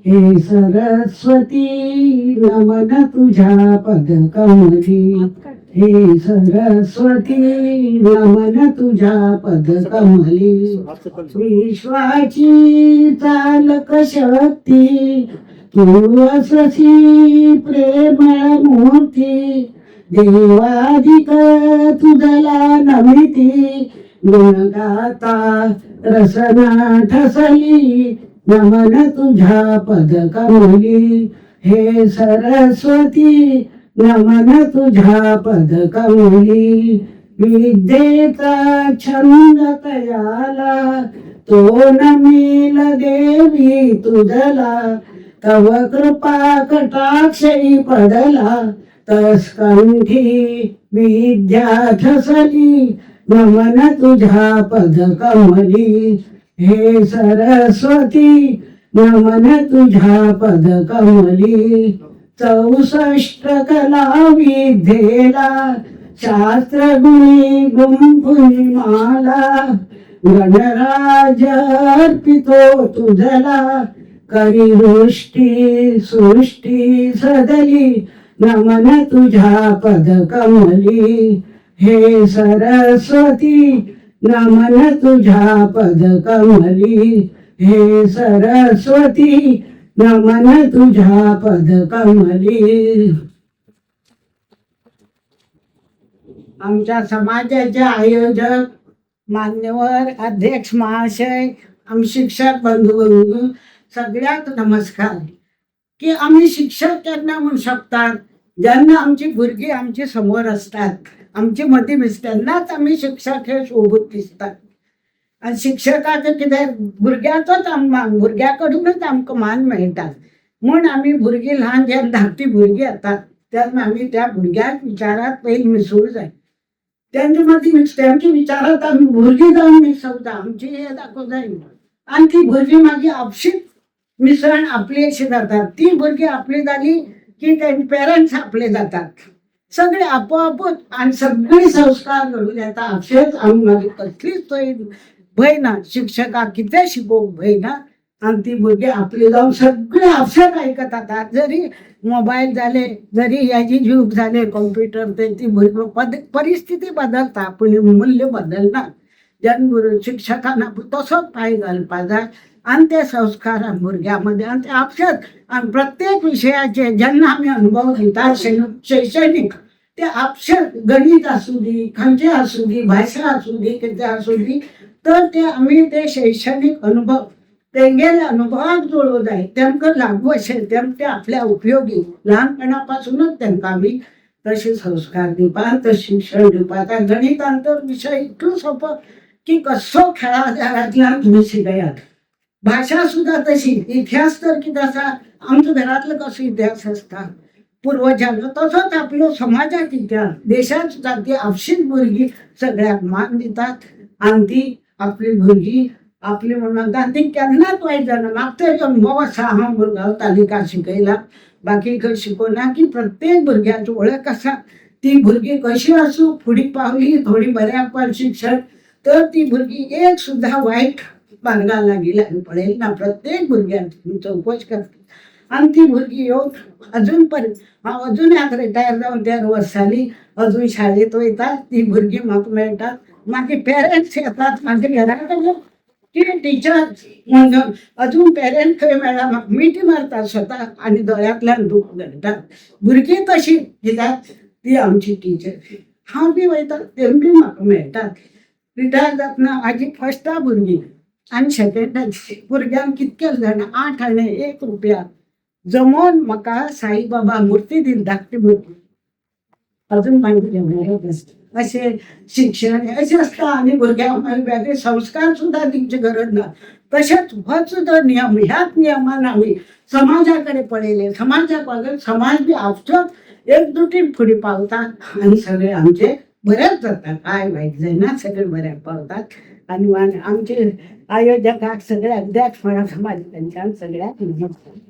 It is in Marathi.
हे सरस्वती नमन तुझ्या पदकमली. हे सरस्वती नमन तुझ्या पदकमली. विश्वाची चालक शक्ती तू असशी प्रेमळ मूर्ती. देवाधिक तुझला नमिती गुणगाता रसना ठसली. नमन तुझ्या पदकमली. हे सरस्वती नमन तुझ्या पदकमली. विद्येचा छंद तयाला तो नमील देवी तुझला. तव कृपा कटाक्षी पडला तस्कंठी विद्या ठसली. नमन तुझ्या पदकमली. हे सरस्वती नमन तुझ्या पदकमली. 64 कला विद्येला शास्त्र गुणी गुंफुनी माला. गणराज अर्पितो तुझला करी सृष्टी सदली. नमन तुझ्या पदकमली. हे सरस्वती नमन तुझ्या पदकमली. हे सरस्वती नमन तुझ्या पदकमली. आमच्या समाजाचे आयोजक मान्यवर अध्यक्ष महाशय, आम्ही शिक्षक बंधू सगळ्यात नमस्कार. की आम्ही शिक्षक त्यांना म्हणू शकतात ज्यांना आमची भुरगी आमची समोर असतात, आमची मती त्यांनाच आम्ही शिक्षक हे शोभूत दिसतात. आणि शिक्षकाचं कितें भुरग्याचोच भुरग्याकडूनच आमकां मान मेळटात. म्हूण आमी भुरगीं ल्हान जेन्ना धाकटी भुरगीं येतात तेन्ना आमी त्या भुरग्याक विचारात पयलीं मिसळूं जाय. तेंच्या मदीं तेंच्या विचारात आमी भुरगीं जावन मिसळटा, आमची हे दाखोवंक जाय. आनी ती भुरगीं मागीर आपशीच मिसळून आपली अशी जातात. ती भुरगीं आपली जाली की तेंचे पेरंट्स आपले जातात. सगळे आपोआपूच आनी सगळे संस्कार घडून येता. आपशेच आमी मागीर कसलीच थंय भंय ना. शिक्षकाक कितें शिकोवंक भंय ना. आनी ती भुरगीं आपली जावन सगळे आपशेच आयकत आता. जरी मोबायल जाले, जरी हेजी युग जाले, कंप्युटर ते ती भुरगीं परिस्थिती बदलता पूण मूल्य बदलना. जेन्ना शिक्षकान तसोच पांय घालपा जाय आनी ते संस्कार भुरग्यां मदीं आनी ते आपशेच. आनी प्रत्येक विशयाचे जेन्ना आमी अनुभव घेता शैक्षणीक ते आपशेच गणित आसूं दी, खंयचे आसूं दी, भाशा आसूं दी, कितें आसूं दी, तर ते आमी ते शैक्षणीक अनुभव तेंगेले अनुभवाक जोडूं जाय. तेमकां लागू अशें ते आपल्या उपयोगी ल्हानपणा पासूनच तेंकां आमी तशे संस्कार दिवपाक, तशें शिक्षण दिवपाक. गणितान तर विशय इतलो सोंपो की कसो खेळांतल्यान तुमी शिकयात. भाशा सुद्दां तशी. इतिहास तर कितें आसा, आमच्या घरांतलो कसो इतिहास आसता पुर्वजांचो, तसोच आपलो समाजाक इतिहास. देशांत सुद्दां ती आपशीच भुरगीं सगळ्याक मान दितात आनी ती आपली भुरगीं आपली म्हणून ती केन्नाच वायट जायना. म्हाका तरी अनुभव आसा. हांव भुरग्याक तालिका शिकयला, बाकी खंय शिकोवना. की प्रत्येक भुरग्याची वळख आसा. ती भुरगीं कशी आसूं फुडें पावली थोडी बऱ्याक पावली शिक्षण, तर ती भुरगीं एक सुद्दां वायट मार्गाक लागिल्ली हांवें पळयलें ना. प्रत्येक भुरग्यांची चवकशी करता आनी ती भुरगीं येवन अजून पर्यंत हांव अजून रिटायर जावन 13 वर्स जालीं अजून शाळेंत वयता. ती भुरगीं म्हाका मेळटात. मागीर पेरंट्स येतात म्हाज्या घरा कडेन टिचर म्हणून अजून पेरंट खंय मेळ्ळा म्हाका मिटी मारतात स्वता आनी दोळ्यांतल्यान दूख घडटात. भुरगीं तशीं कित्याक ती आमची टिचर. हांव बी वयता तेम बी म्हाका मेळटात. रिटायर जातना म्हाजी फर्स्टा भुरगीं आनी सेकंडा भुरग्यांक कितके जाणा 8 आणे 1 रुपया जमोवन म्हाका साईबाबा मुर्ती दिली धाकटी भुरगीं. अजून मागीर अशें शिक्षण अशें आसता. आनी भुरग्यांक वेगळे संस्कार सुद्दां दिवची गरज ना. तशेंच हो सुद्दां नियम, ह्याच नियमान आमी समाजा कडेन पळयले, समाजाक वागत समाज बी आपसोच एकजुटीन फुडें पावतात आनी सगळे आमचे बरेंच जाता. कांय वायट जायना, सगळे बऱ्याक पावतात. आनी आमचे आयोजकाक सगळ्या अध्यक्ष म्हणा समाज त्यांच्यान सगळ्याक नमस्कार.